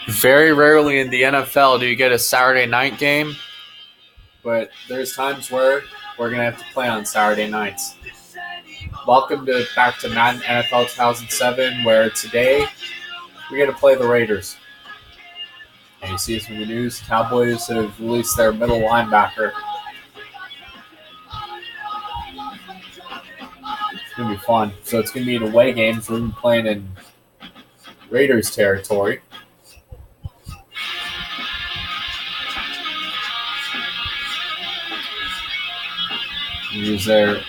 Very rarely in the NFL do you get a Saturday night game, but there's times where we're going to have to play on Saturday nights. Welcome back to Madden NFL 2007, where today we get to play the Raiders. And you see this in the news, Cowboys have released their middle linebacker. It's going to be fun. So it's going to be an away game, so we're going to be playing in Raiders territory. Use their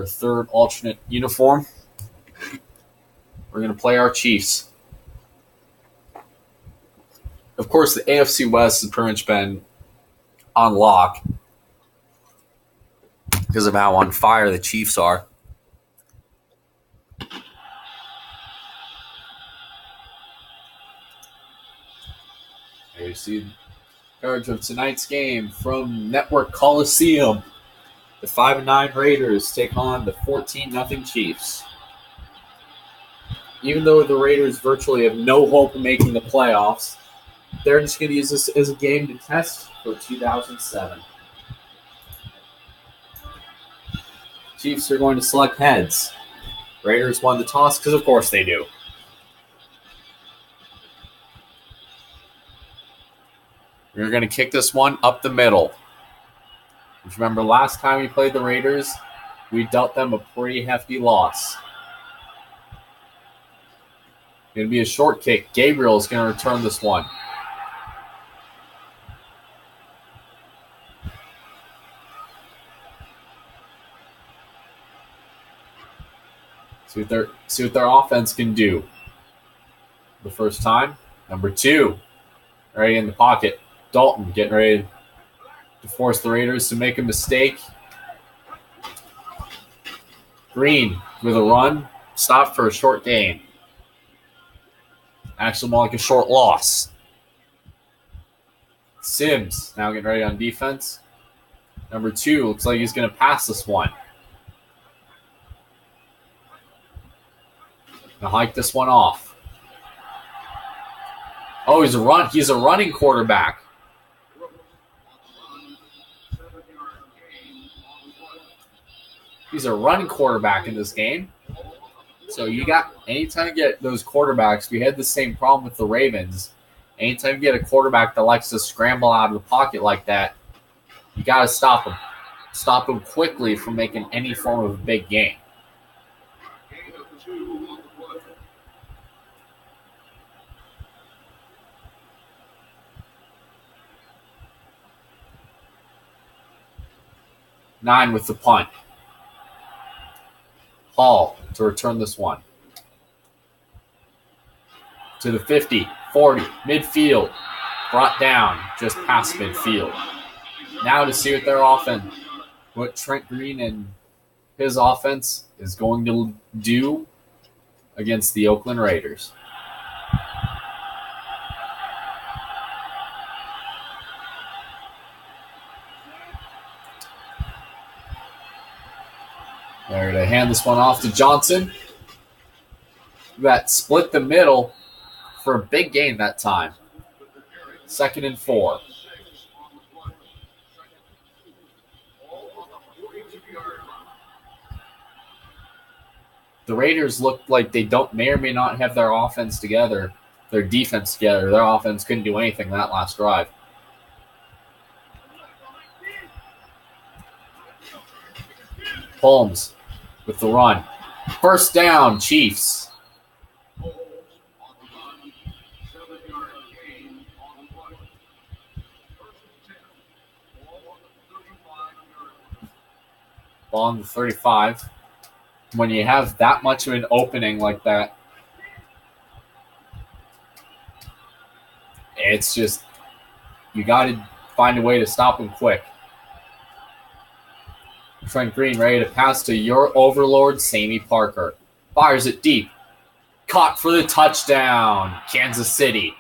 third alternate uniform. We're going to play our Chiefs. Of course, the AFC West has pretty much been on lock because of how on fire the Chiefs are. There you see coverage of tonight's game from Network Coliseum. The 5-9 Raiders take on the 14-0 Chiefs. Even though the Raiders virtually have no hope of making the playoffs, they're just going to use this as a game to test for 2007. Chiefs are going to select heads. Raiders won the toss because, of course, they do. We're going to kick this one up the middle. Remember, last time we played the Raiders, we dealt them a pretty hefty loss. Going to be a short kick. Gabriel is going to return this one. See what their offense can do. The first time. Number 2. Ready in the pocket. Dalton getting ready to force the Raiders to make a mistake. Green with a run. Stop for a short gain. Actually more like a short loss. Sims now getting ready on defense. Number 2 looks like he's going to pass this one. Gonna hike this one off. Oh, he's a running quarterback. He's a running quarterback in this game. So anytime you get those quarterbacks, we had the same problem with the Ravens. Anytime you get a quarterback that likes to scramble out of the pocket like that, you got to stop him. Stop him quickly from making any form of a big game. Nine with the punt. Hall to return this one. To the 50, 40, midfield. Brought down just past midfield. Now to see what Trent Green and his offense is going to do against the Oakland Raiders. They're to hand this one off to Johnson. That split the middle for a big gain that time. 2nd and 4. The Raiders look like they may or may not have their offense together, their defense together. Their offense couldn't do anything that last drive. Holmes with the run. First down, Chiefs. Ball on the 35. When you have that much of an opening like that, it's just, you got to find a way to stop him quick. Trent Green ready to pass to your overlord, Sammy Parker. Fires it deep. Caught for the touchdown, Kansas City.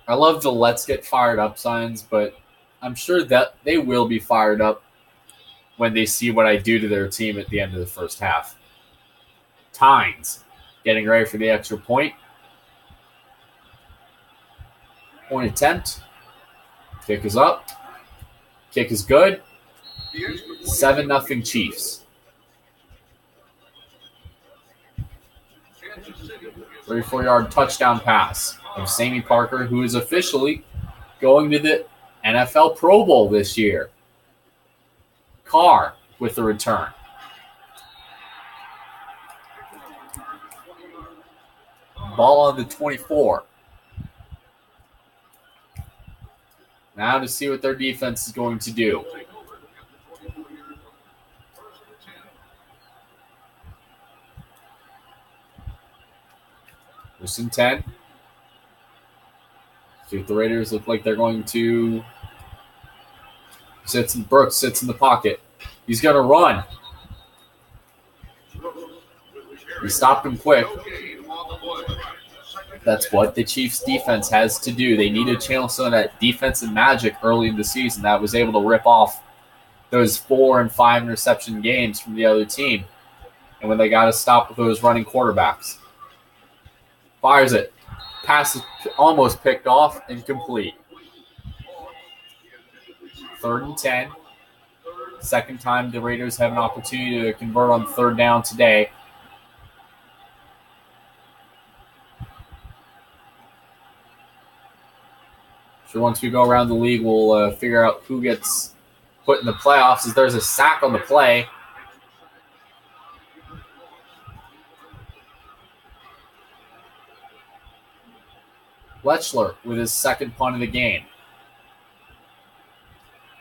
I love the let's get fired up signs, but I'm sure that they will be fired up when they see what I do to their team at the end of the first half. Tynes getting ready for the extra point. Point attempt. Kick is up. Kick is good. 7-0 Chiefs. 34-yard touchdown pass of Sammy Parker, who is officially going to the NFL Pro Bowl this year. Carr with the return. Ball on the 24. Now to see what their defense is going to do. First and 10. See if the Raiders look like they're going to. Brooks sits in the pocket. He's going to run. He stopped him quick. That's what the Chiefs defense has to do. They need to channel some of that defensive magic early in the season that was able to rip off those 4 and 5 interception games from the other team. And when they got to stop with those running quarterbacks. Fires it. Pass is almost picked off and complete. 3rd and 10. Second time the Raiders have an opportunity to convert on 3rd down today. So once we go around the league, we'll figure out who gets put in the playoffs. As there's a sack on the play. Lechler with his second punt of the game.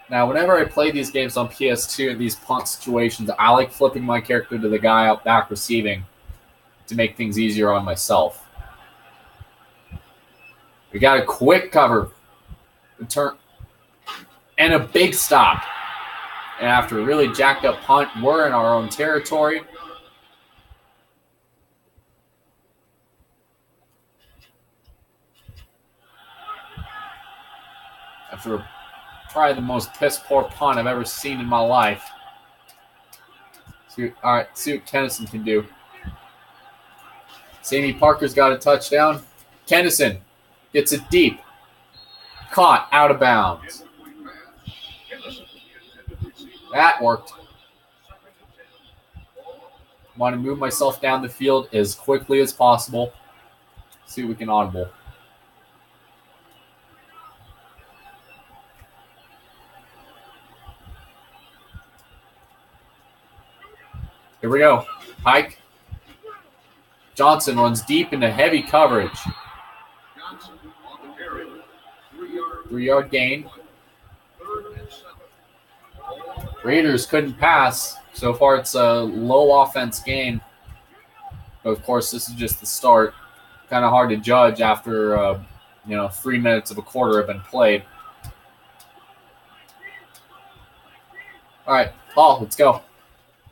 Now, whenever I play these games on PS2 in these punt situations, I like flipping my character to the guy out back receiving to make things easier on myself. We got a quick cover. Return. And a big stop. And after a really jacked up punt, we're in our own territory. After probably the most piss-poor punt I've ever seen in my life. All right, see what Kennison can do. Sammy Parker's got a touchdown. Kennison gets it deep. Caught out of bounds. That worked. Want to move myself down the field as quickly as possible. See if we can audible. Here we go. Hike. Johnson runs deep into heavy coverage. 3-yard gain. Raiders couldn't pass. So far, it's a low offense game. But of course, this is just the start. Kind of hard to judge after 3 minutes of a quarter have been played. All right, Hall, let's go.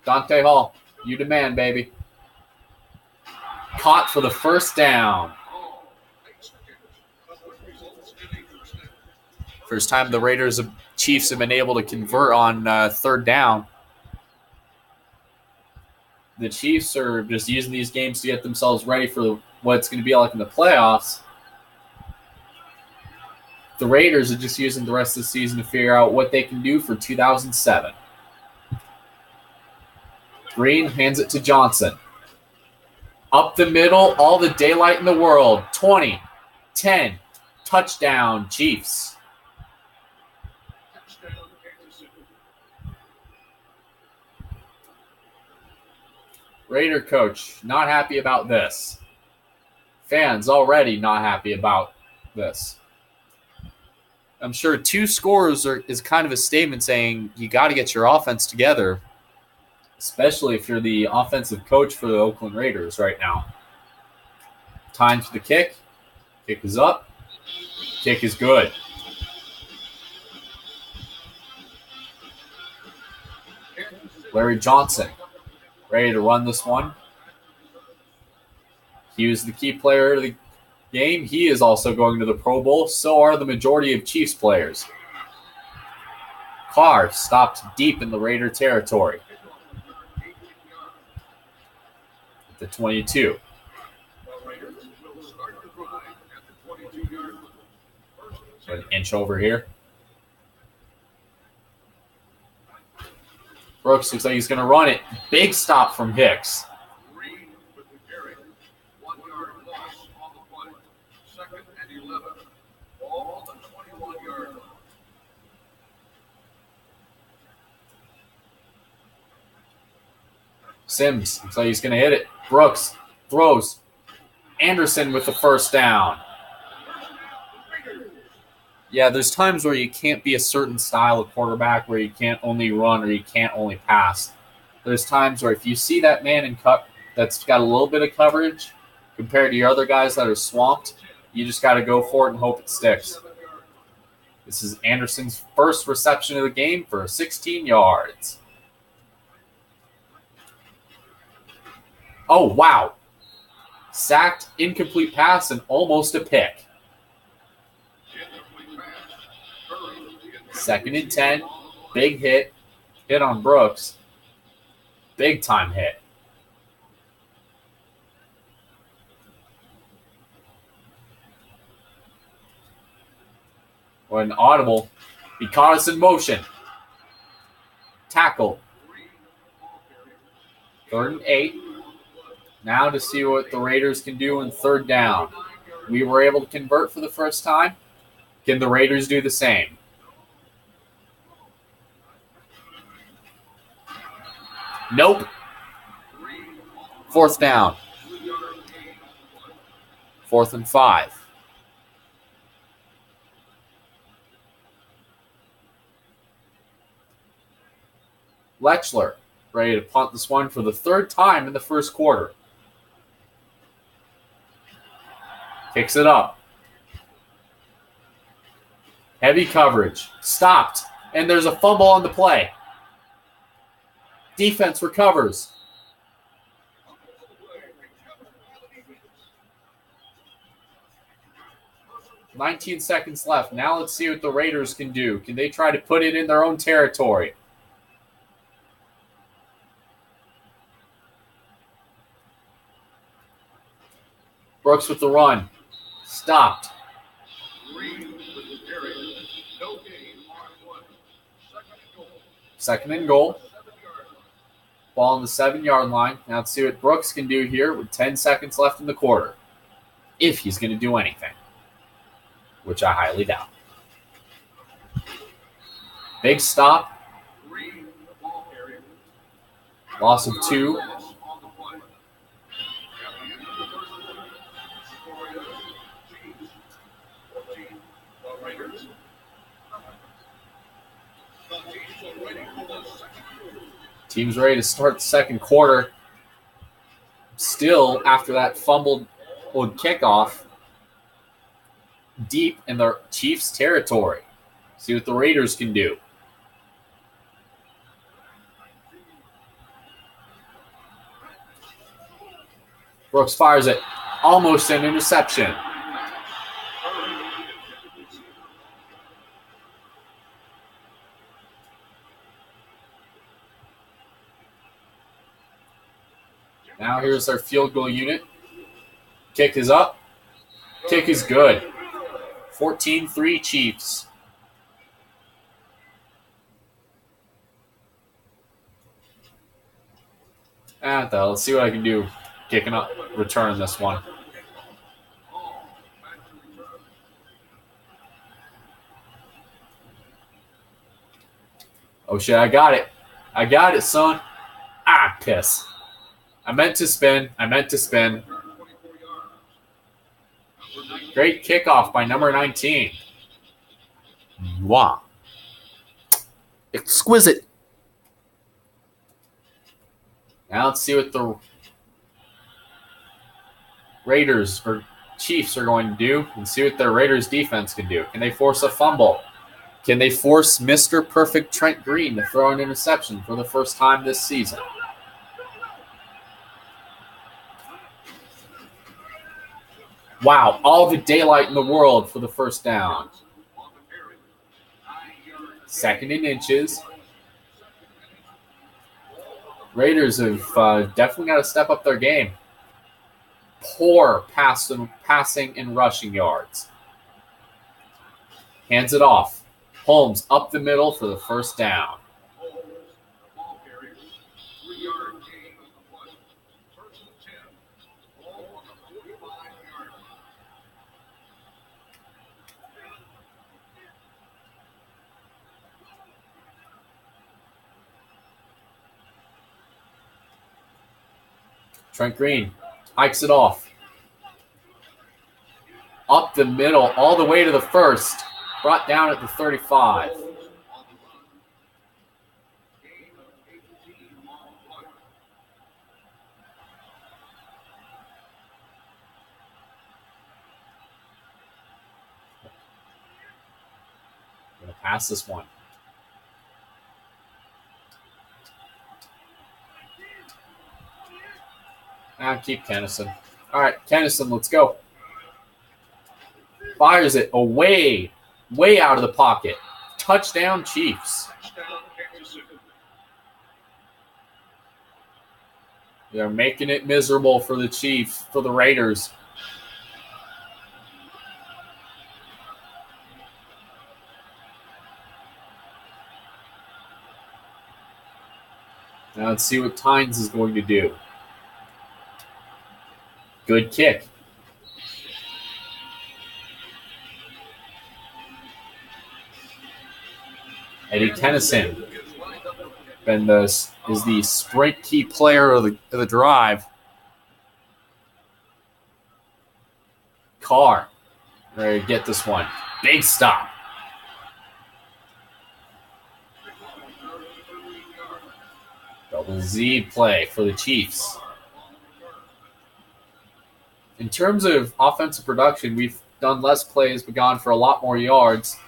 Dante Hall, you demand, baby. Caught for the first down. First time the Chiefs have been able to convert on 3rd down. The Chiefs are just using these games to get themselves ready for what it's going to be like in the playoffs. The Raiders are just using the rest of the season to figure out what they can do for 2007. Green hands it to Johnson. Up the middle, all the daylight in the world. 20, 10, touchdown, Chiefs. Raider coach, not happy about this. Fans already not happy about this. I'm sure 2 scores is kind of a statement saying you got to get your offense together, especially if you're the offensive coach for the Oakland Raiders right now. Time for the kick. Kick is up. Kick is good. Larry Johnson, ready to run this one. He was the key player of the game. He is also going to the Pro Bowl. So are the majority of Chiefs players. Carr stopped deep in the Raider territory. The 22. An inch over here. Brooks looks like he's going to run it. Big stop from Hicks. Sims looks like he's going to hit it. Brooks throws. Anderson with the first down. Yeah, there's times where you can't be a certain style of quarterback where you can't only run or you can't only pass. There's times where if you see that man in cut that's got a little bit of coverage compared to your other guys that are swamped, you just got to go for it and hope it sticks. This is Anderson's first reception of the game for 16 yards. Oh, wow. Sacked, incomplete pass, and almost a pick. 2nd and 10. Big hit. Hit on Brooks. Big time hit. When audible, he caught us in motion. Tackle. 3rd and 8. Now to see what the Raiders can do in 3rd down. We were able to convert for the first time. Can the Raiders do the same? Nope. 4th down. 4th and 5. Lechler ready to punt this one for the 3rd time in the first quarter. Kicks it up. Heavy coverage. Stopped. And there's a fumble on the play. Defense recovers. "19 seconds left. Now let's see what the Raiders can do. Can they try to put it in their own territory?" Brooks with the run. Stopped. 2nd and goal. Ball on the 7-yard line. Now let's see what Brooks can do here with 10 seconds left in the quarter. If he's going to do anything. Which I highly doubt. Big stop. Loss of 2. Team's ready to start the second quarter. Still, after that fumbled kickoff, deep in the Chiefs' territory. See what the Raiders can do. Brooks fires it. Almost an interception. Now here's our field goal unit. Kick is up. Kick is good. 14-3 Chiefs. Let's see what I can do. Kicking up, return this one. Oh shit, I got it. I got it, son. Ah, piss. I meant to spin. Great kickoff by number 19. Wow. Exquisite. Now let's see what the Raiders or Chiefs are going to do and see what their Raiders defense can do. Can they force a fumble? Can they force Mr. Perfect Trent Green to throw an interception for the first time this season? Wow, all the daylight in the world for the first down. Second and inches. Raiders have definitely got to step up their game. Poor passing and rushing yards. Hands it off. Holmes up the middle for the first down. Trent Green hikes it off. Up the middle, all the way to the first. Brought down at the 35. Going to pass this one. Keep Kennison. All right, Kennison, let's go. Fires it away, way out of the pocket. Touchdown, Chiefs. They're making it miserable for the Chiefs, for the Raiders. Now let's see what Tynes is going to do. Good kick. Eddie Kennison is the sprint key player of the drive. Carr, ready to get this one. Big stop. Double Z play for the Chiefs. In terms of offensive production, we've done less plays but gone for a lot more yards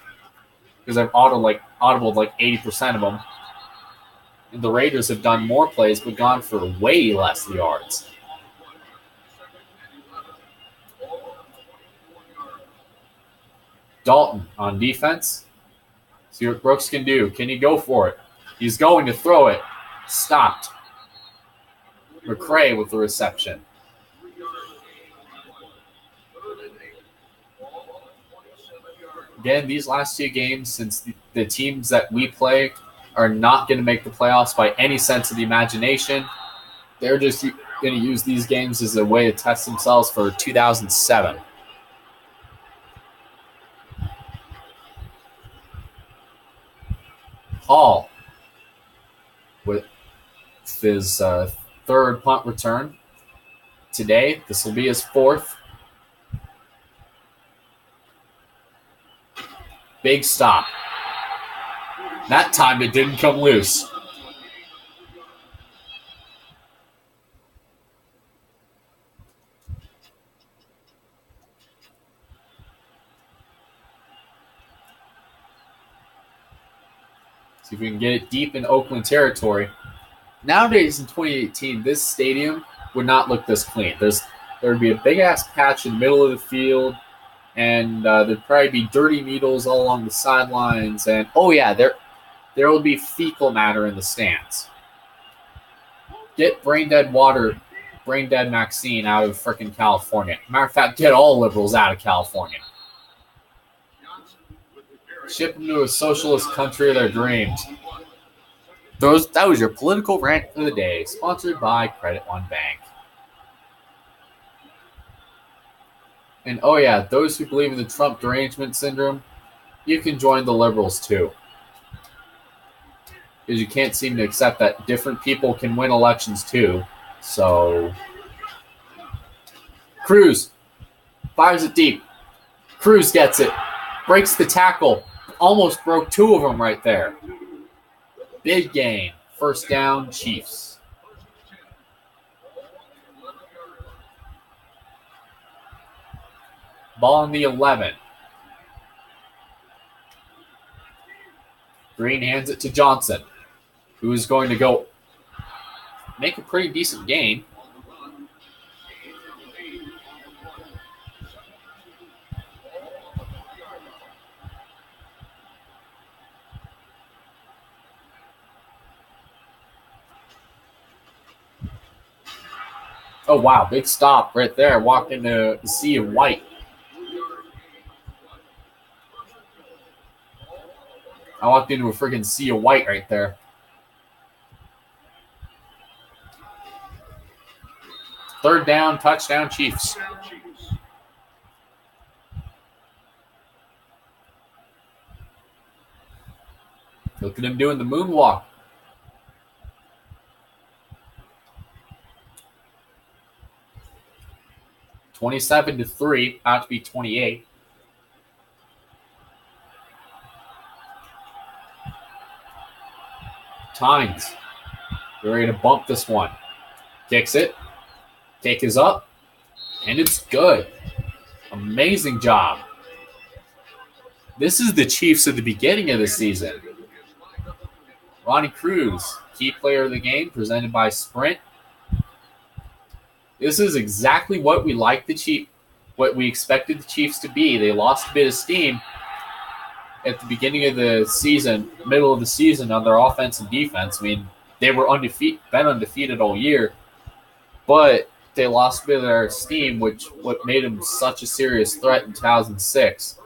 because I've audibled like 80% of them. And the Raiders have done more plays but gone for way less yards. Dalton on defense. See what Brooks can do. Can he go for it? He's going to throw it. Stopped. McCray with the reception. Again, these last two games, since the teams that we play are not going to make the playoffs by any sense of the imagination, they're just going to use these games as a way to test themselves for 2007. Hall with his third punt return today. This will be his fourth. Big stop. That time it didn't come loose. See if we can get it deep in Oakland territory. Nowadays in 2018, this stadium would not look this clean. There would be a big-ass patch in the middle of the field, and there'd probably be dirty needles all along the sidelines. And, oh, yeah, there will be fecal matter in the stands. Get brain dead Maxine out of frickin' California. Matter of fact, get all liberals out of California. Ship them to a socialist country of their dreams. That was your political rant for the day, sponsored by Credit One Bank. And oh yeah, those who believe in the Trump derangement syndrome, you can join the liberals too. Because you can't seem to accept that different people can win elections too. So, Cruz fires it deep. Cruz gets it. Breaks the tackle. Almost broke two of them right there. Big gain. First down, Chiefs. Ball on the 11. Green hands it to Johnson, who is going to go make a pretty decent gain. Oh, wow. Big stop right there. Walked into the sea of white. I walked into a freaking sea of white right there. Third down, touchdown, Chiefs. Look at him doing the moonwalk. $27-3, about to be 28. Tynes, we're ready to bump this one. Kicks it. Kick is up. And it's good. Amazing job. This is the Chiefs at the beginning of the season. Ronnie Cruz, key player of the game, presented by Sprint. This is exactly what we like what we expected the Chiefs to be. They lost a bit of steam at the beginning of the season, middle of the season on their offense and defense. I mean, they were been undefeated all year, but they lost a bit of their steam, what made them such a serious threat in 2006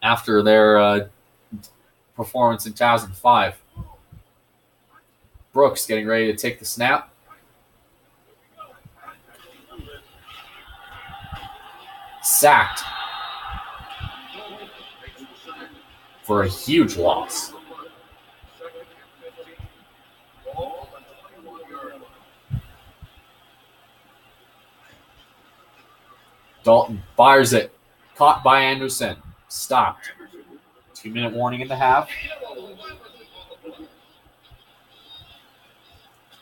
after their performance in 2005. Brooks getting ready to take the snap. Sacked for a huge loss. Dalton fires it. Caught by Anderson. Stopped. 2-minute warning in the half.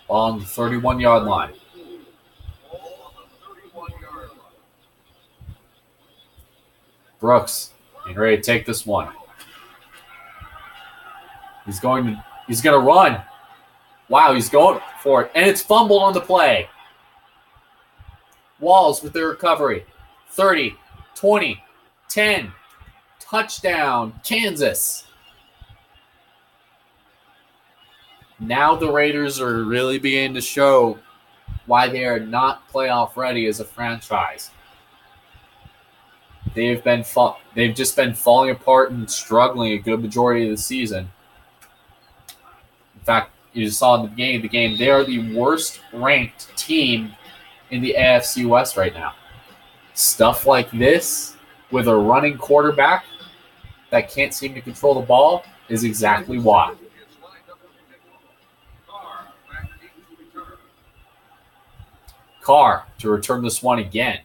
Ball on the 31-yard line. Brooks getting ready to take this one. He's going to run. Wow, he's going for it. And it's fumbled on the play. Walls with the recovery. 30, 20, 10. Touchdown, Kansas. Now the Raiders are really beginning to show why they are not playoff ready as a franchise. They've just been falling apart and struggling a good majority of the season. In fact, you saw in the beginning of the game, they are the worst ranked team in the AFC West right now. Stuff like this with a running quarterback that can't seem to control the ball is exactly why. Carr to return this one again.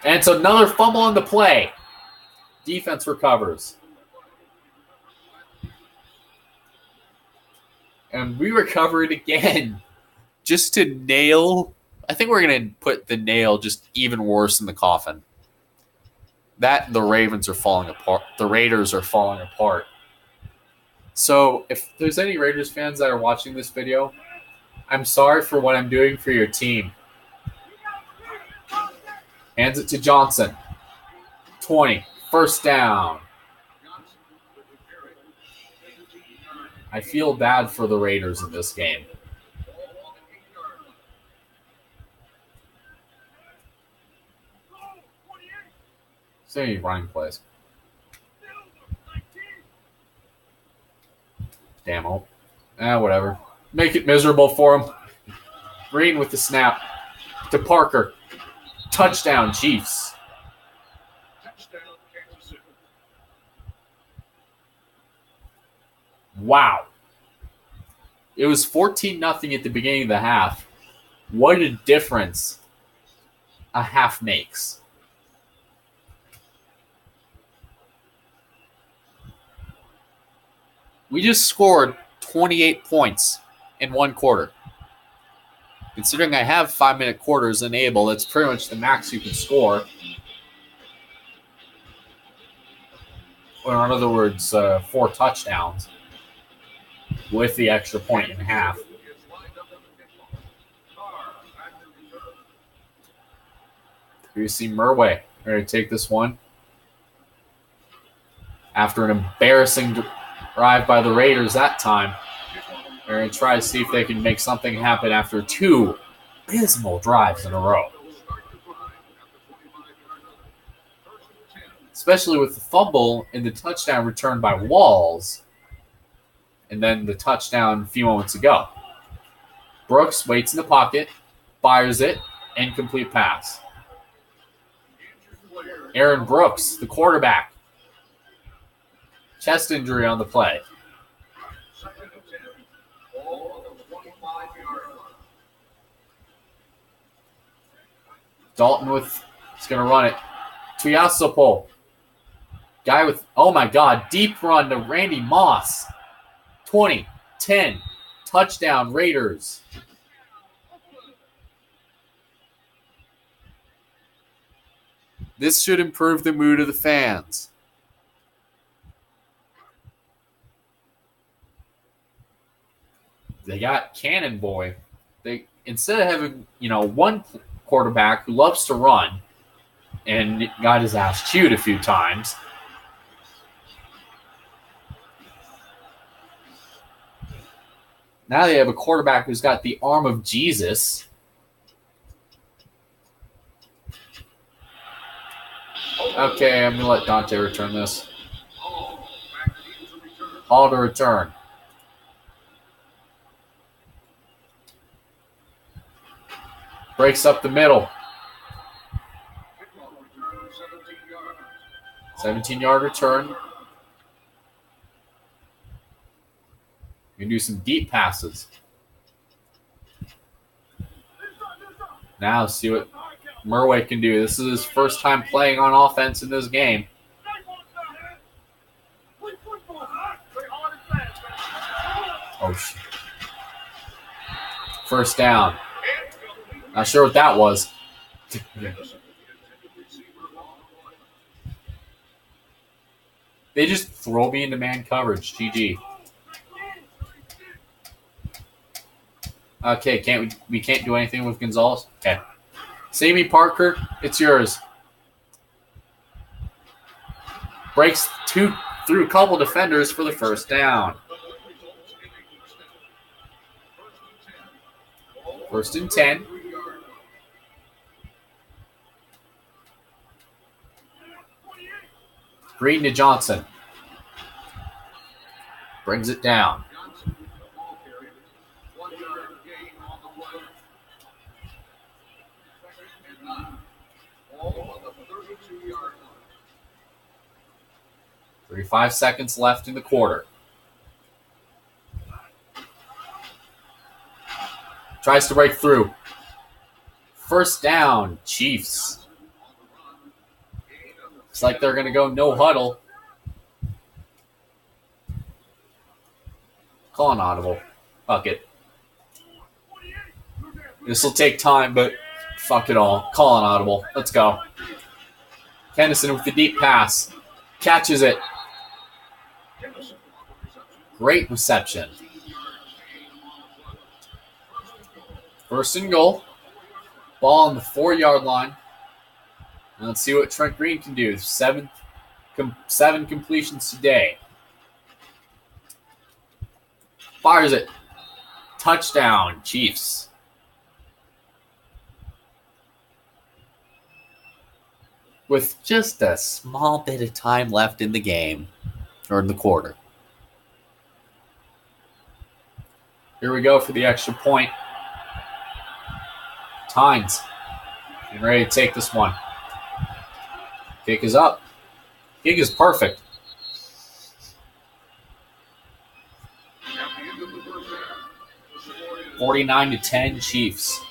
And it's another fumble on the play. Defense recovers. And we recover it again. Just to nail. I think we're going to put the nail just even worse in the coffin. That the Ravens are falling apart. The Raiders are falling apart. So if there's any Raiders fans that are watching this video, I'm sorry for what I'm doing for your team. Hands it to Johnson. 20. First down. I feel bad for the Raiders in this game. Say running plays. Damn it. Whatever. Make it miserable for him. Green with the snap. To Parker. Touchdown, Chiefs. Wow. It was 14-0 at the beginning of the half. What a difference a half makes. We just scored 28 points in one quarter. Considering I have 5-minute quarters enabled, that's pretty much the max you can score. Or in other words, 4 touchdowns with the extra point and a half. Here you see Murway ready to take this one. After an embarrassing drive by the Raiders that time. They're going to try to see if they can make something happen after 2 abysmal drives in a row. Especially with the fumble and the touchdown return by Walls, and then the touchdown a few moments ago. Brooks waits in the pocket, fires it, incomplete pass. Aaron Brooks, the quarterback. Chest injury on the play. Dalton is going to run it. Tuiasopo. Guy with, oh my God, deep run to Randy Moss. 20, 10, touchdown Raiders. This should improve the mood of the fans. They got Cannon Boy. They instead of having, one quarterback who loves to run and got his ass chewed a few times. Now they have a quarterback who's got the arm of Jesus. Okay, I'm going to let Dante return this. Hall to return. Breaks up the middle. 17-yard return. You can do some deep passes. Now see what Murway can do. This is his first time playing on offense in this game. Oh, shit. First down. Not sure what that was. They just throw me into man coverage. GG. Okay, we can't do anything with Gonzalez? Okay. Sammy Parker, it's yours. Breaks through a couple defenders for the first down. 1st and 10. Green to Johnson. Brings it down. Five seconds left in the quarter. Tries to break through. First down, Chiefs. Looks like they're going to go no huddle. Call an audible. Fuck it. This will take time, but fuck it all. Call an audible. Let's go. Kennison with the deep pass. Catches it. Great reception. 1st and goal. Ball on the 4-yard line. And let's see what Trent Green can do. 7 completions today. Fires it. Touchdown, Chiefs. With just a small bit of time left in the game, or in the quarter. Here we go for the extra point. Tynes getting ready to take this one. Kick is up. Kick is perfect. (49-10) Chiefs.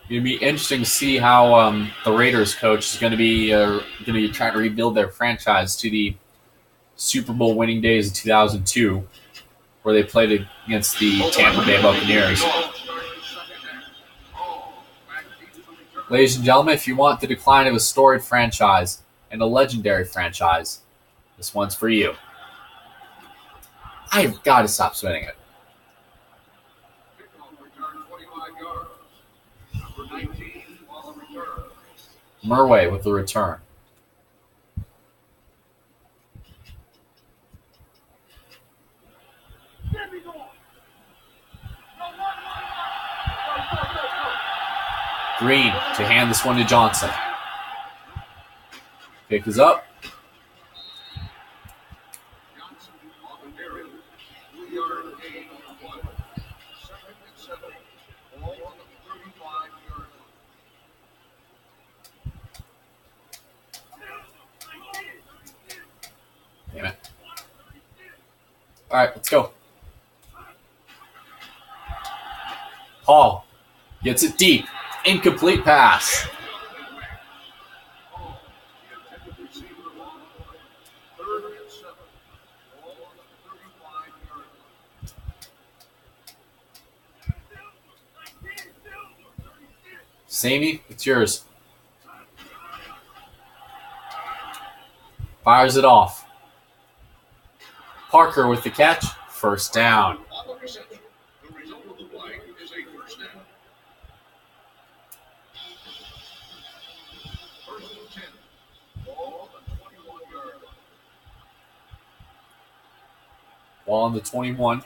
It'd be interesting to see how the Raiders coach is going to be trying to rebuild their franchise to the Super Bowl winning days of 2002, where they played against the Tampa Bay Buccaneers. Ladies and gentlemen, if you want the decline of a storied franchise and a legendary franchise, this one's for you. I've got to stop spinning it. Murway with the return. Green to hand this one to Johnson. Kick is up. Damn it. All right, let's go. Paul gets it deep. Incomplete pass. Sammy, it's yours. Fires it off. Parker with the catch. First down. Ball on the 21.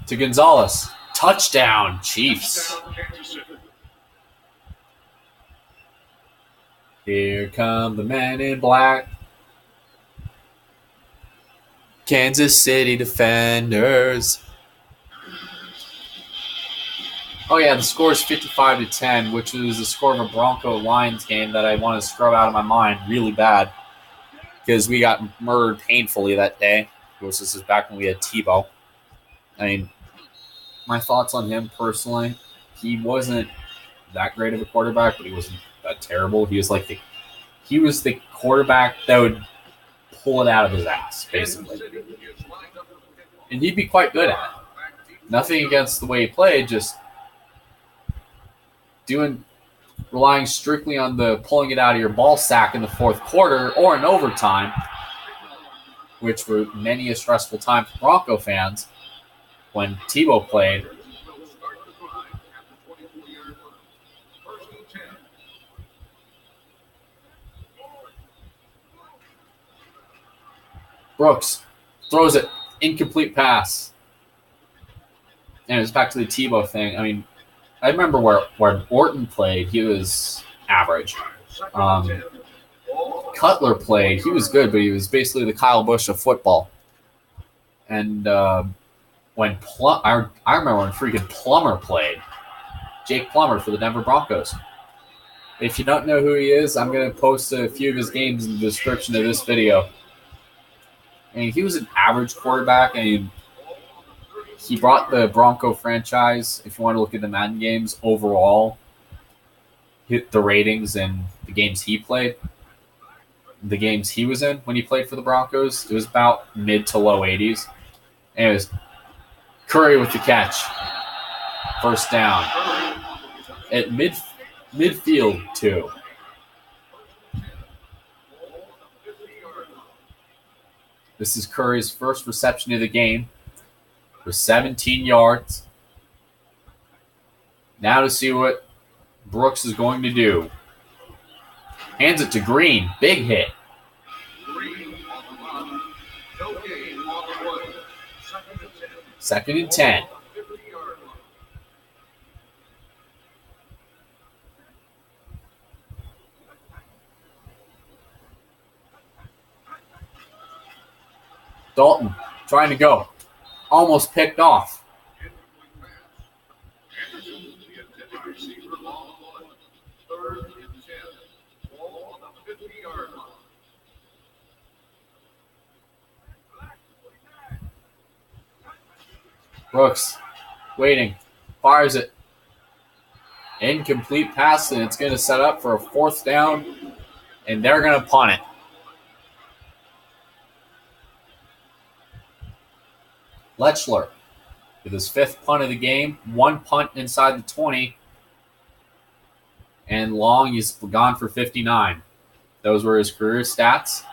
To Gonzalez. Touchdown, Chiefs. Here come the men in black. Kansas City Defenders. Oh yeah, the score is 55-10, which is the score of a Bronco-Lions game that I want to scrub out of my mind really bad because we got murdered painfully that day. Of course, this is back when we had Tebow. I mean, my thoughts on him personally, he wasn't that great of a quarterback, but he wasn't that terrible. He was the quarterback that would pull it out of his ass, basically. And he'd be quite good at it. Nothing against the way he played, just relying strictly on the pulling it out of your ball sack in the fourth quarter or in overtime, which were many a stressful time for Bronco fans when Tebow played. Brooks throws it. Incomplete pass. And it's back to the Tebow thing. I mean, I remember where Orton played, he was average. Cutler played, he was good, but he was basically the Kyle Busch of football. And I remember when freaking Plummer played. Jake Plummer for the Denver Broncos. If you don't know who he is, I'm going to post a few of his games in the description of this video. And he was an average quarterback, and he brought the Bronco franchise, if you want to look at the Madden games, overall, hit the ratings and the games he played, the games he was in when he played for the Broncos, it was about mid to low 80s. And it was Curry with the catch. First down. At midfield, too. This is Curry's first reception of the game for 17 yards. Now to see what Brooks is going to do. Hands it to Green. Big hit. Second and 10. Dalton trying to go. Almost picked off. Brooks waiting. Fires it. Incomplete pass, and it's going to set up for a fourth down, and they're going to punt it. Lechler with his fifth punt of the game. One punt inside the 20. And long, he's gone for 59. Those were his career stats.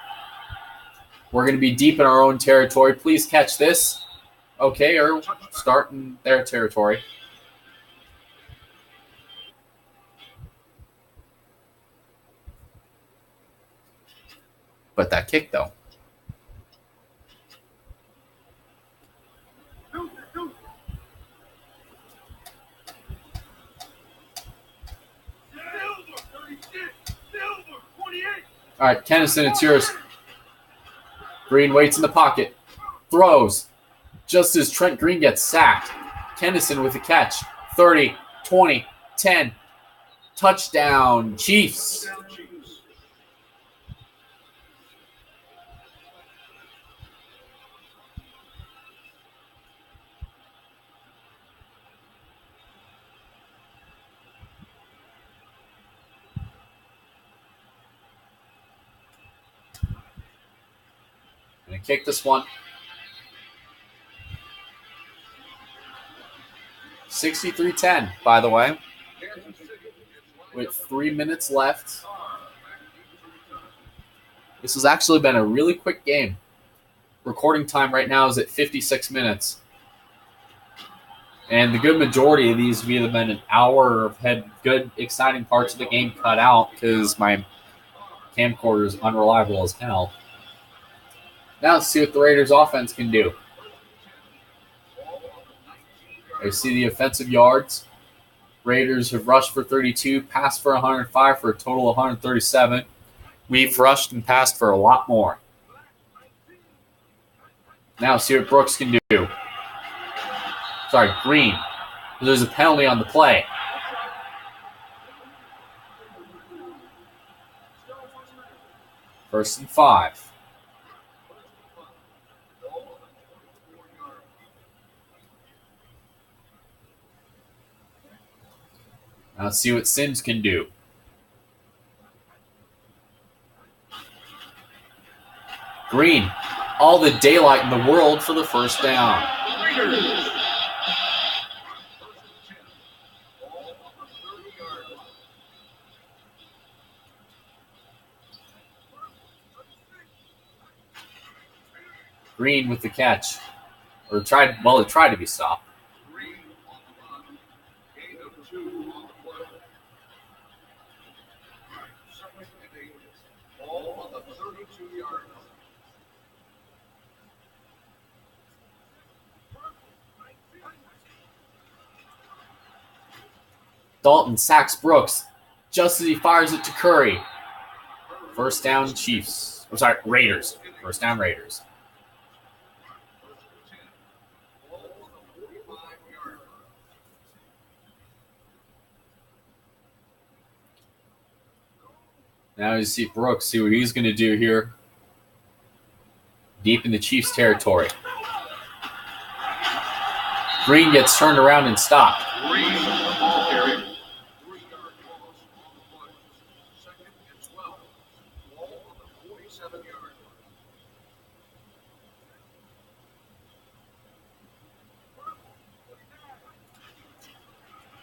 We're going to be deep in our own territory. Please catch this. Okay, or start in their territory. But that kick, though. All right, Kennison, it's yours. Green waits in the pocket. Throws. Just as Trent Green gets sacked. Kennison with the catch. 30, 20, 10. Touchdown, Chiefs. Gonna kick this one. 63-10, by the way. With 3 minutes left. This has actually been a really quick game. Recording time right now is at 56 minutes. And the good majority of these have either been an hour or have had good, exciting parts of the game cut out because my camcorder is unreliable as hell. Now let's see what the Raiders offense can do. I see the offensive yards. Raiders have rushed for 32, passed for 105 for a total of 137. We've rushed and passed for a lot more. Now see what Brooks can do. Sorry, Green. There's a penalty on the play. First and 5. Now let's see what Sims can do. Green, all the daylight in the world for the first down. Green with the catch. It tried to be stopped. Dalton sacks Brooks just as he fires it to Curry. First down, Chiefs. I'm sorry, Raiders. First down, Raiders. Now you see Brooks, see what he's going to do here. Deep in the Chiefs' territory. Green gets turned around and stopped.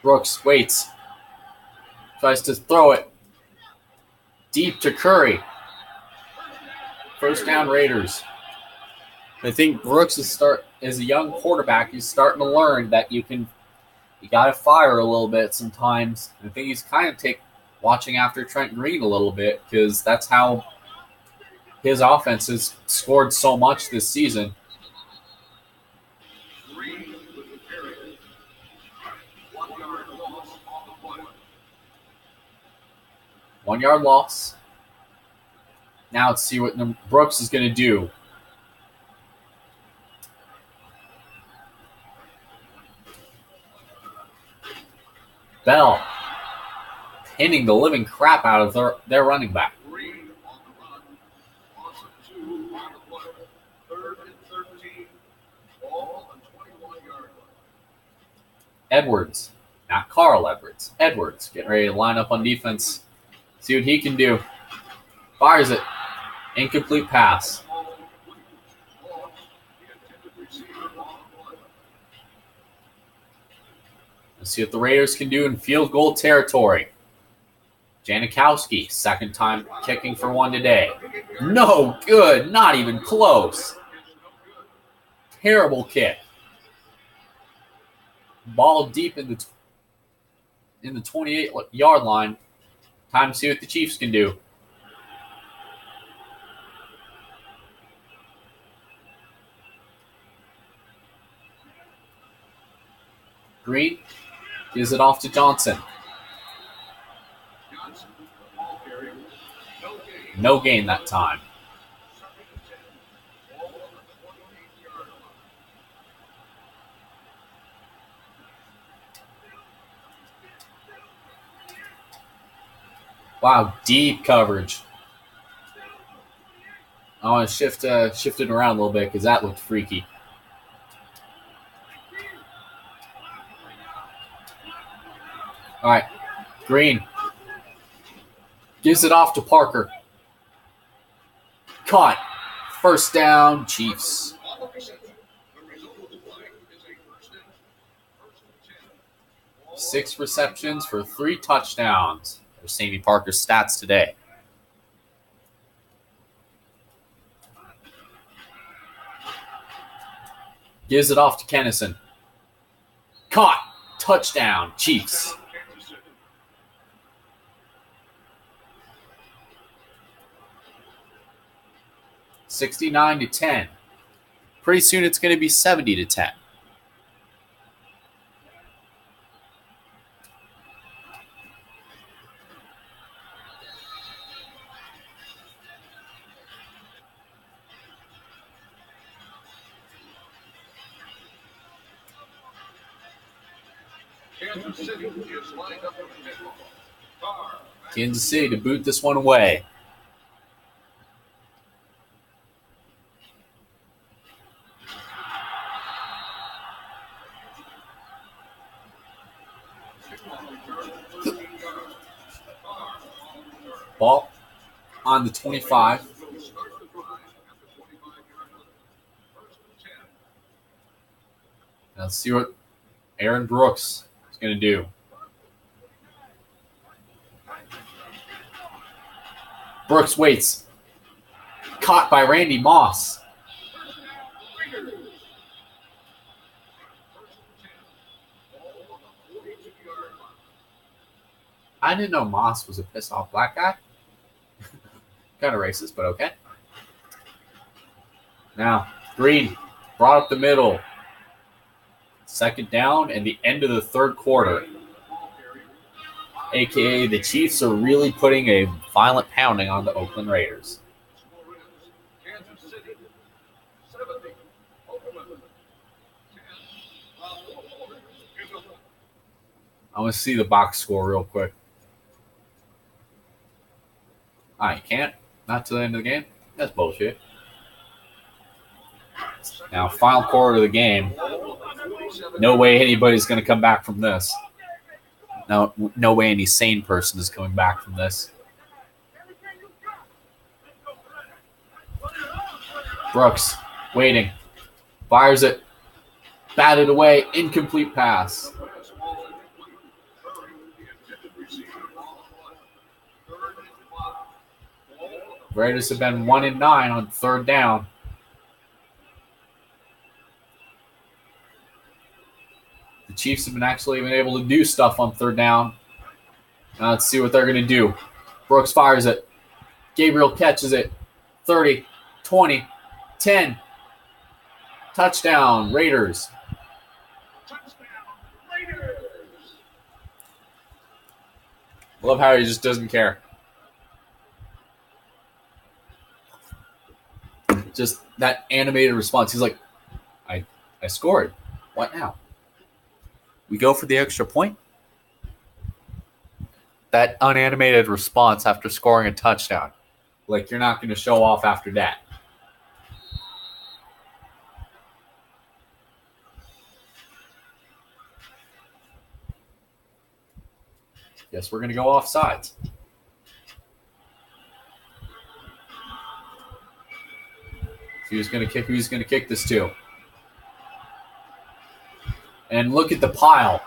Brooks waits. Tries to throw it. Deep to Curry. First down, Raiders. I think Brooks as a young quarterback, he's starting to learn that you got to fire a little bit sometimes. I think he's kind of watching after Trent Green a little bit because that's how his offense has scored so much this season. One-yard loss. Now let's see what Brooks is going to do. Bell pinning the living crap out of their running back. Edwards, not Carl Edwards. Edwards getting ready to line up on defense. See what he can do. Fires it. Incomplete pass. Let's see what the Raiders can do in field goal territory. Janikowski, second time kicking for one today. No good. Not even close. Terrible kick. Ball deep in the 28-yard line. Time to see what the Chiefs can do. Green gives it off to Johnson. No gain that time. Wow, deep coverage. I want to shift it around a little bit because that looked freaky. All right, Green gives it off to Parker. Caught. First down, Chiefs. Six receptions for 3 touchdowns. There's Sammy Parker's stats today. Gives it off to Kennison. Caught. Touchdown, Chiefs. $69-10. Pretty soon it's going to be 70-10. Kansas City to boot this one away. Ball on the 25. Now let's see what Aaron Brooks is going to do. Brooks waits. Caught by Randy Moss. I didn't know Moss was a piss-off black guy. Kind of racist, but okay. Now, Green brought up the middle. Second down and the end of the third quarter. AKA the Chiefs are really putting a violent pounding on the Oakland Raiders. I want to see the box score real quick. You can't? Not to the end of the game? That's bullshit. Now, final quarter of the game. No way anybody's going to come back from this. No way any sane person is coming back from this. Brooks, waiting. Fires it. Batted away. Incomplete pass. Raiders have been 1-9 on third down. The Chiefs have been actually been able to do stuff on third down. Now let's see what they're going to do. Brooks fires it. Gabriel catches it. 30, 20, 10. Touchdown, Raiders. Love how he just doesn't care. Just that animated response. He's like, I scored. What now? We go for the extra point? That unanimated response after scoring a touchdown. Like, you're not going to show off after that. Guess we're going to go off sides. Who's going to kick this to? And look at the pile.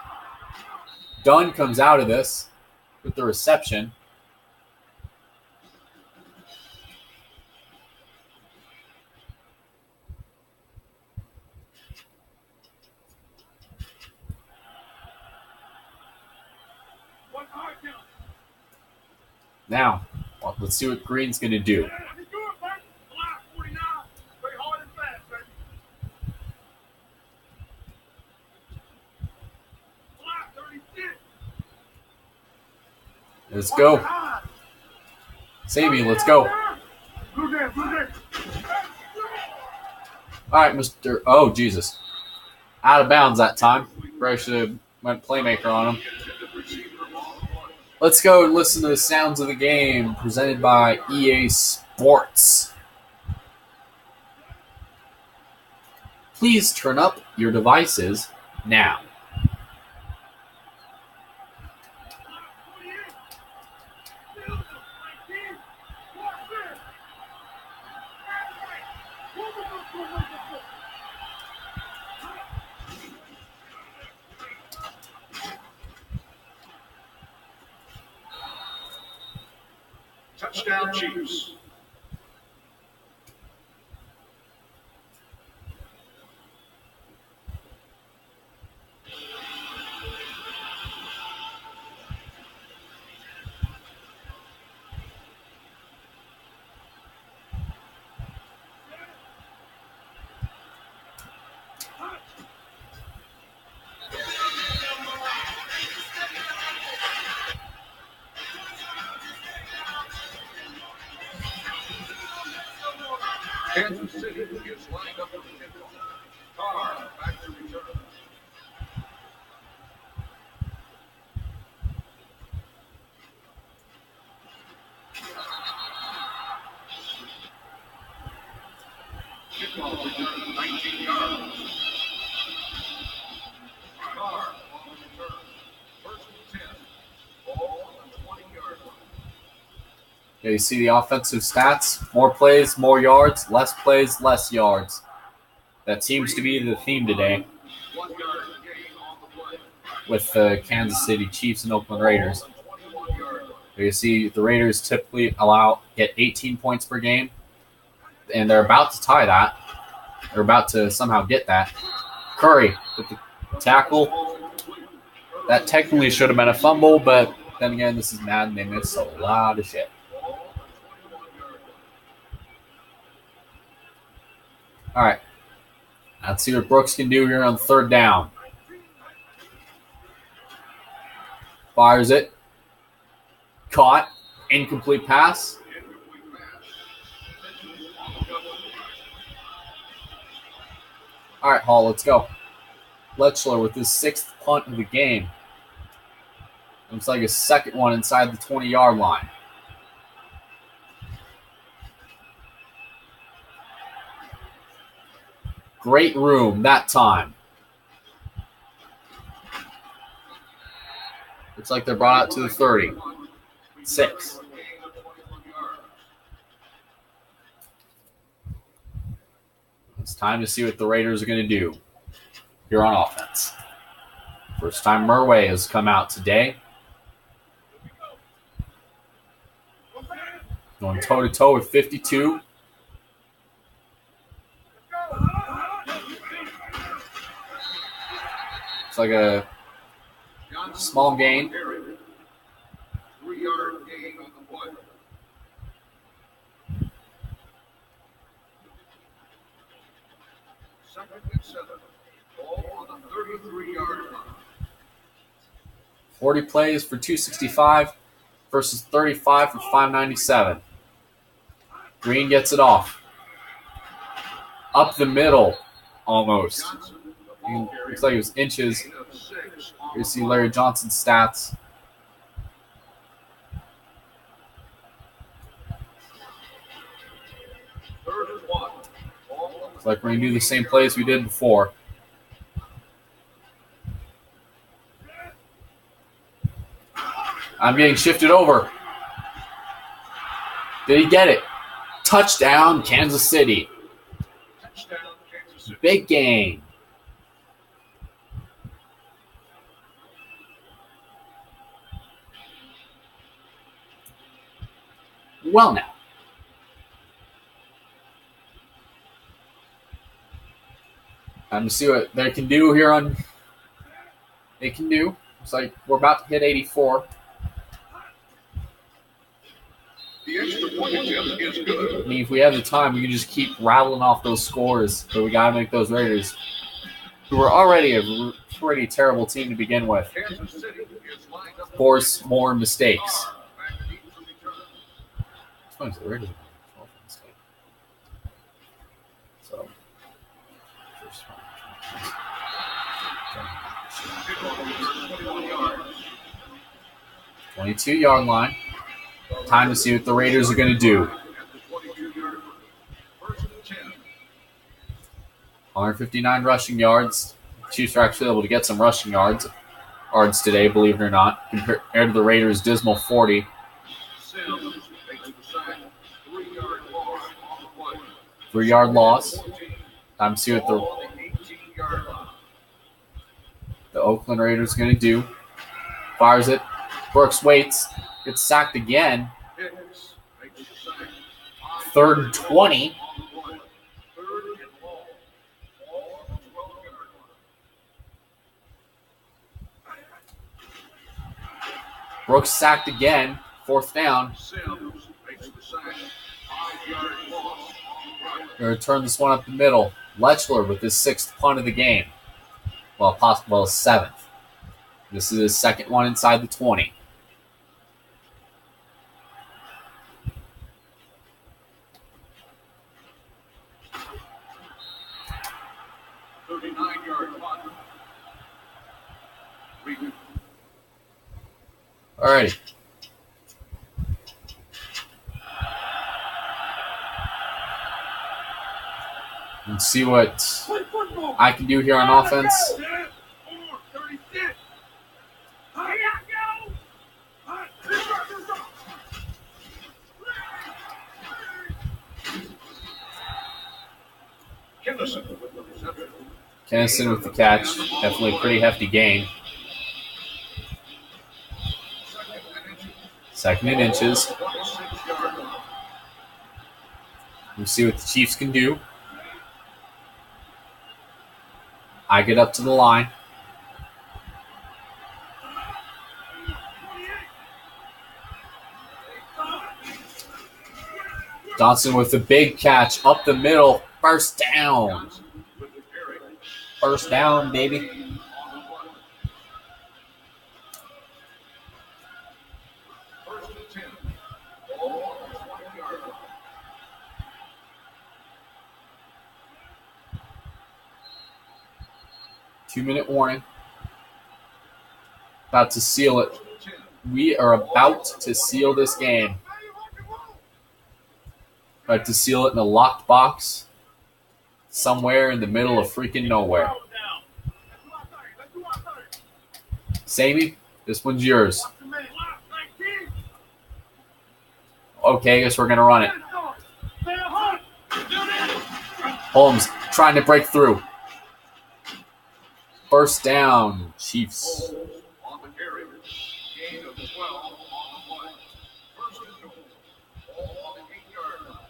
Dunn comes out of this with the reception. Now, let's see what Green's going to do. Let's go. Sammy, let's go. All right, Mr. Oh, Jesus. Out of bounds that time. Probably should have went playmaker on him. Let's go and listen to the sounds of the game presented by EA Sports. Please turn up your devices now. Touchdown Chiefs. Kansas City is lined up for the kickoff. Carr back to return. Kickoff return 19 yards. Carr on the return. First and 10. Ball on the 20-yard line. Yeah, you see the offensive stats. More plays, more yards. Less plays, less yards. That seems to be the theme today with the Kansas City Chiefs and Oakland Raiders. You see the Raiders typically get 18 points per game, and they're about to tie that. They're about to somehow get that. Curry with the tackle. That technically should have been a fumble, but then again, this is Madden. They miss a lot of shit. All right. Let's see what Brooks can do here on third down. Fires it. Caught. Incomplete pass. All right, Hall, let's go. Letchler with his 6th punt of the game. Looks like his 2nd one inside the 20-yard line. Great room that time. Looks like they're brought out to the 30. 6. It's time to see what the Raiders are going to do here on offense. First time Murray has come out today. Going toe-to-toe with 52. It's like a small gain. 3-yard gain on the play. Second and 7. Ball on the 33-yard line. 40 plays for 265 versus 35 for 597. Green gets it off. Up the middle, almost. Looks like it was inches. You see Larry Johnson's stats. Looks like we're going to do the same plays we did before. I'm getting shifted over. Did he get it? Touchdown, Kansas City. Big game. Well, now. Time to see what they can do here on. They can do. It's like we're about to hit 84. The extra point attempt is good. I mean, if we have the time, we can just keep rattling off those scores. But we got to make those Raiders, who are already a pretty terrible team to begin with, force more mistakes. So, 21 yards. 22-yard line. Time to see what the Raiders are going to do. At the 22-yard line. First and 10. 159 rushing yards. Chiefs are actually able to get some rushing yards today, believe it or not, compared to the Raiders' dismal 40. Sims makes the sack. 3-yard loss on the play. 3-yard loss. Time to see what Ball on the 18-yard line. the Oakland Raiders are going to do. Fires it. Brooks waits. Gets sacked again. Hicks makes the sack. 3rd and 20. On the play. 3rd and long. Ball on the 12-yard line. Brooks sacked again. 4th down. Sims makes the sack. 5-yard loss on the play. Going to turn this one up the middle. Lechler with his 6th punt of the game. Well, possible 7th. This is his 2nd one inside the 20. Alrighty. Let's see what I can do here on offense. Kennison with the catch. Definitely a pretty hefty gain. 2nd and inches. We'll see what the Chiefs can do. I get up to the line. Johnson with the big catch up the middle. 1st down. 1st down, baby. First and 10. Ball on the 20-yard line. Two-minute warning. About to seal it. We are about to seal this game. About to seal it in a locked box somewhere in the middle of freaking nowhere. Sammy, this one's yours. Okay, I guess we're going to run it. Holmes trying to break through. 1st down, Chiefs. On the carry. Gain of 12 on the play. First and goal. Ball on the 8-yard line.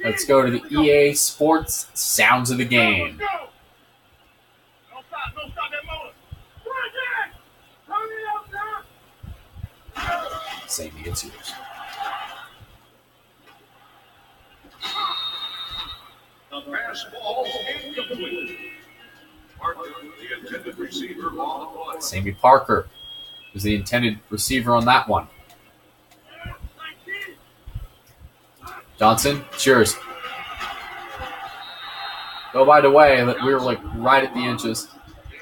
Let's go to the EA Sports Sounds of the Game. Sammy, it's yours. The pass ball incomplete. Parker, the intended receiver on the play. Sammy Parker was the intended receiver on that one. Johnson, it's yours. Oh, by the way, we were like right at the inches.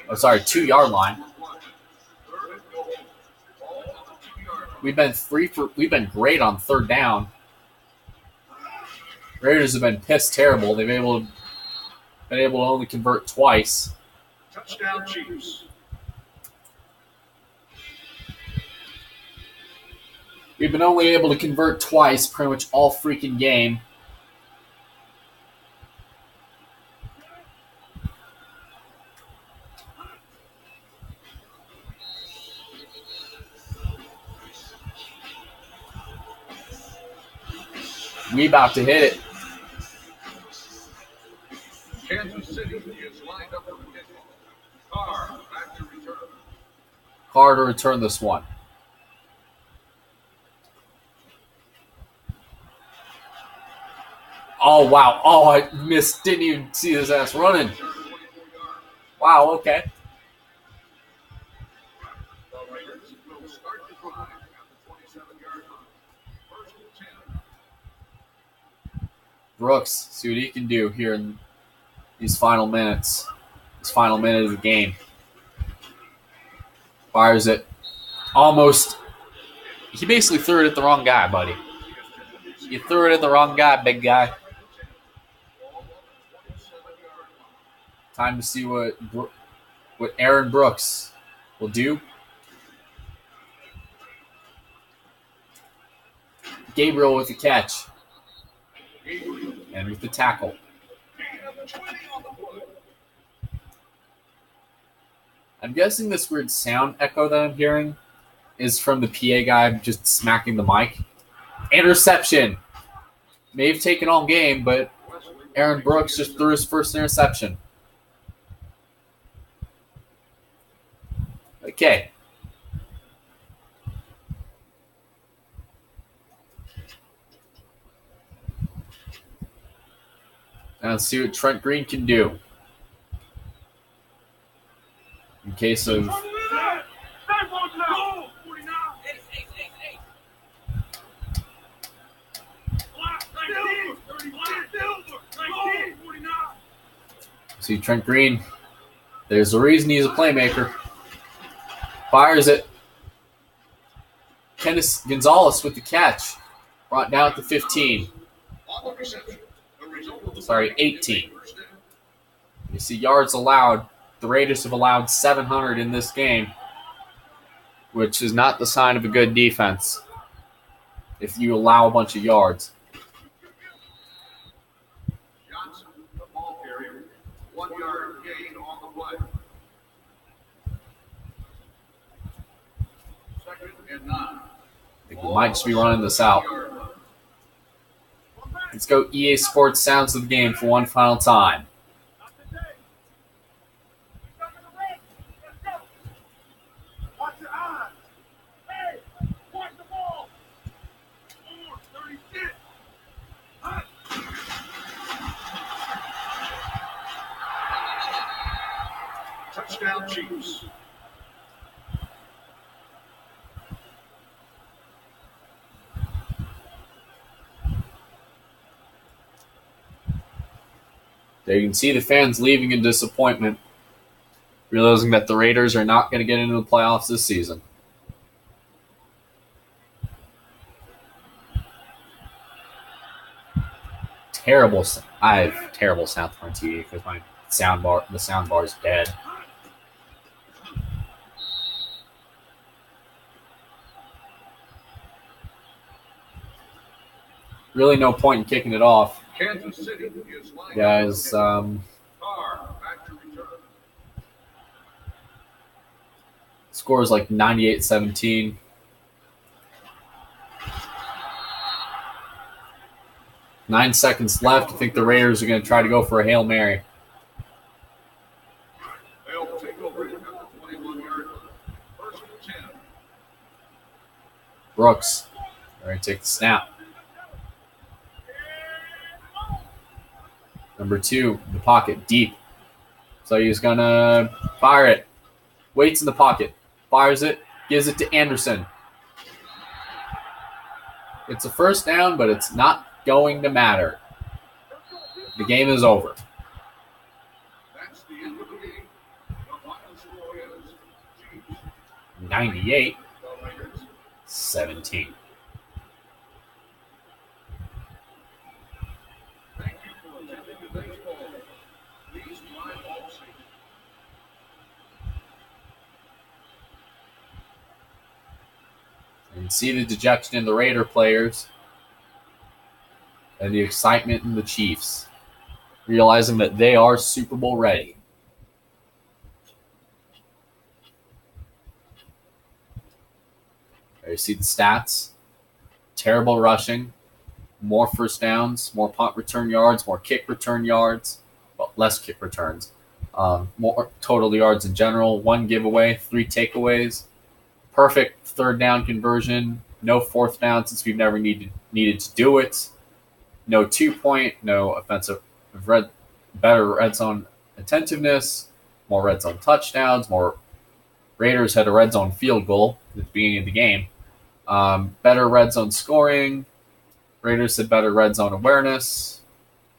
Oh, sorry, 2-yard line. We've been great on 3rd down. Raiders have been pissed terrible. They've been able to only convert twice. Touchdown Chiefs. We've been only able to convert twice pretty much all freaking game. We about to hit it. Kansas City is lined up for the kickoff. Carr back to return. Carr to return this one. Oh, wow. Oh, I missed. Didn't even see his ass running. Wow, okay. The Raiders will start the drive at the 27-yard line. First and 10. Brooks, see what he can do here in these final minutes. This final minute of the game. Fires it. Almost. He basically threw it at the wrong guy, buddy. You threw it at the wrong guy, big guy. Time to see what Aaron Brooks will do. Gabriel with the catch. And with the tackle. I'm guessing this weird sound echo that I'm hearing is from the PA guy just smacking the mic. Interception. May have taken all game, but Aaron Brooks just threw his first interception. Okay. Now let's see what Trent Green can do. In case of... See Trent Green. There's a reason he's a playmaker. Fires it. Kenneth Gonzalez with the catch. Brought down at the 15. Sorry, 18. You see yards allowed. The Raiders have allowed 700 in this game, which is not the sign of a good defense if you allow a bunch of yards. Johnson, the ball carrier, 1 yard gain on the play. Second and 9. I think we might just be running this out. Let's go EA Sports sounds of the game for one final time. Touchdown Chiefs. There you can see the fans leaving in disappointment, realizing that the Raiders are not going to get into the playoffs this season. Terrible. I have terrible sound on TV because the sound bar is dead. Really no point in kicking it off. Kansas City is lined Guys, Carr back to return. score is like 98-17. Nine seconds left. I think the Raiders are going to try to go for a Hail Mary. They'll take over at the 21-yard line. First and 10. Brooks. All right, take the snap. Number 2, in the pocket, deep. So he's going to fire it. Waits in the pocket. Fires it. Gives it to Anderson. It's a first down, but it's not going to matter. The game is over. That's the end of the game. The final score is Chiefs 98-17. the Raiders. Thank you for attending today's ball game. Please drive all safe. You can see the dejection in the Raider players and the excitement in the Chiefs, realizing that they are Super Bowl ready. There you see the stats. Terrible rushing, more first downs, more punt return yards, more kick return yards, well, less kick returns, more total yards in general, 1 giveaway, 3 takeaways, perfect third down conversion, no fourth down since we've never needed to do it, no 2-point, no offensive better red zone attentiveness, more red zone touchdowns, more Raiders had a red zone field goal at the beginning of the game. Better red zone scoring. Raiders had better red zone awareness,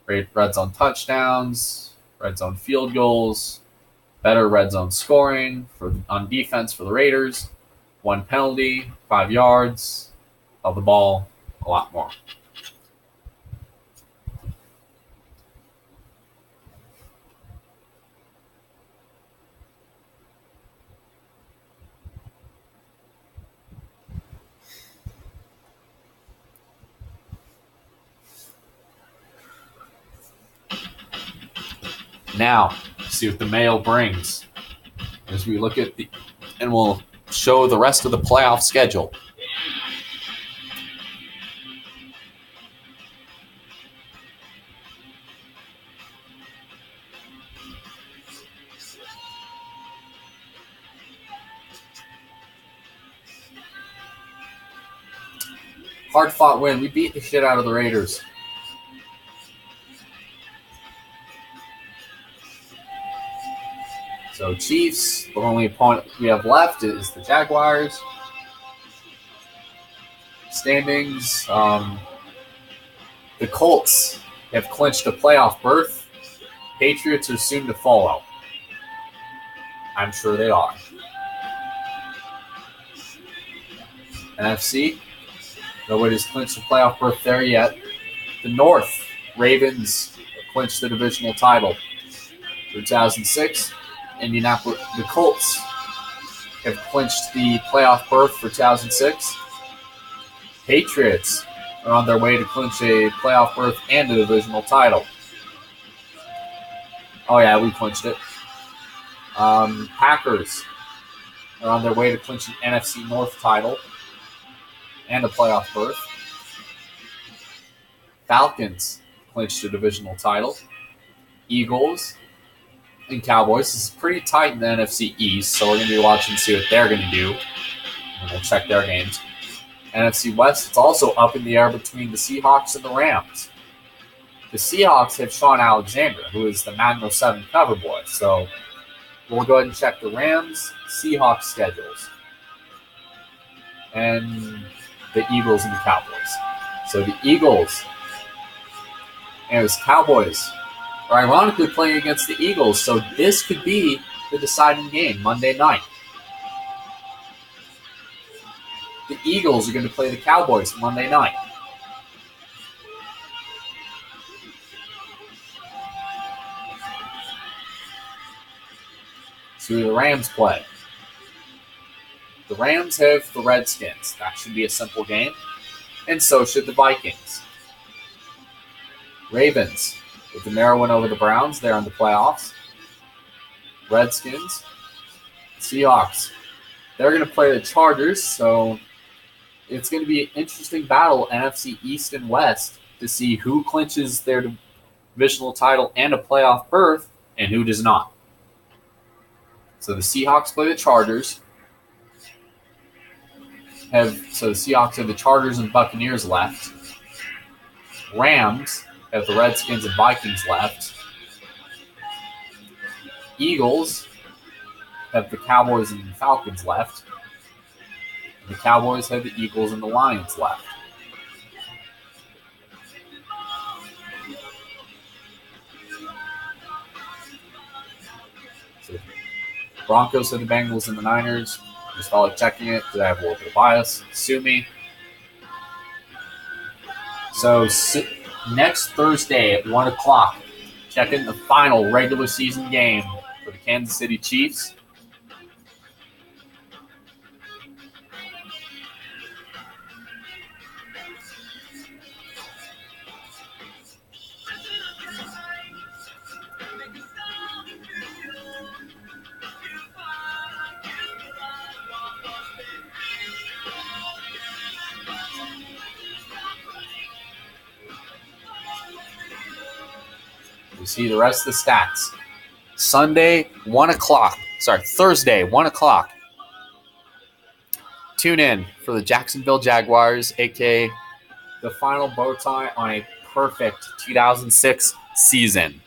red zone touchdowns, red zone field goals, better red zone scoring on defense for the Raiders. 1 penalty, 5 yards, held the ball, a lot more. Now, see what the mail brings as we look at and we'll show the rest of the playoff schedule. Hard-fought win. We beat the shit out of the Raiders. So Chiefs, the only opponent we have left is the Jaguars. Standings, the Colts have clinched a playoff berth. Patriots are soon to follow. I'm sure they are. NFC, nobody's clinched a playoff berth there yet. The North, Ravens clinched the divisional title. 2006, Indianapolis, the Colts have clinched the playoff berth for 2006. Patriots are on their way to clinch a playoff berth and a divisional title. Oh yeah, we clinched it. Packers are on their way to clinch an NFC North title and a playoff berth. Falcons clinched a divisional title. Eagles and Cowboys. This is pretty tight in the NFC East, so we're going to be watching to see what they're going to do. And we'll check their games. NFC West, it's also up in the air between the Seahawks and the Rams. The Seahawks have Sean Alexander, who is the Madden 07 cover boy. So we'll go ahead and check the Rams, Seahawks schedules, and the Eagles and the Cowboys. So the Eagles and the Cowboys are ironically playing against the Eagles, so this could be the deciding game Monday night. The Eagles are going to play the Cowboys Monday night. So who do the Rams play? The Rams have the Redskins. That should be a simple game. And so should the Vikings. Ravens, with the narrow win over the Browns, they're in the playoffs. Redskins, Seahawks, they're going to play the Chargers, so it's going to be an interesting battle, NFC East and West, to see who clinches their divisional title and a playoff berth and who does not. So the Seahawks play the Chargers. So the Seahawks have the Chargers and Buccaneers left. Rams have the Redskins and Vikings left. Eagles have the Cowboys and Falcons left. The Cowboys have the Eagles and the Lions left. So Broncos have the Bengals and the Niners. Just felt like checking it because I have a little bit of bias. Sue me. So next Thursday at 1 o'clock, check in the final regular season game for the Kansas City Chiefs. You see the rest of the stats. Thursday, 1 o'clock. Tune in for the Jacksonville Jaguars, a.k.a. the final bow tie on a perfect 2006 season.